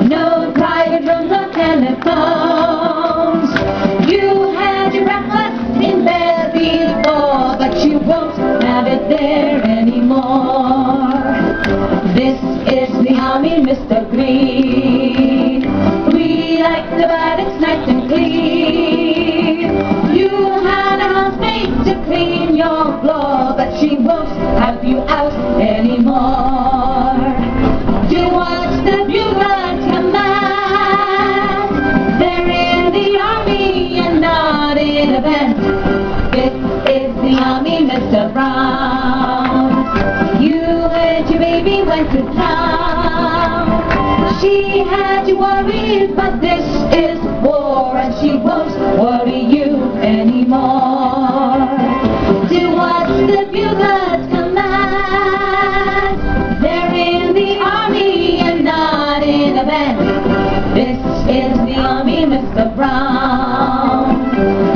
No private rooms or telephones. You had your breakfast in bed before, but you won't have it there anymore. This is the army, Mr. Green. We like the bed, it's nice and clean. You had a housemaid to clean your floor, but she won't have you out anymore. To watch the buglers command, they're in the army and not in a band. This is the army, Mr. Brown. You and your baby went to town. She had you worried, but this is war, and she won't worry you anymore. To watch the buglers command, they're in the army and not in a band. This is the army, Mr. Brown.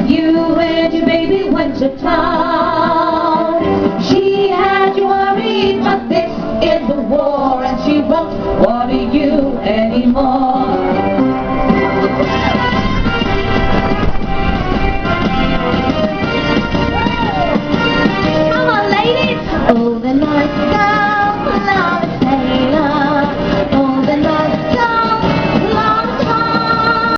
You and your baby went to town. She had you worried, but this is the war, and she won't worry you anymore.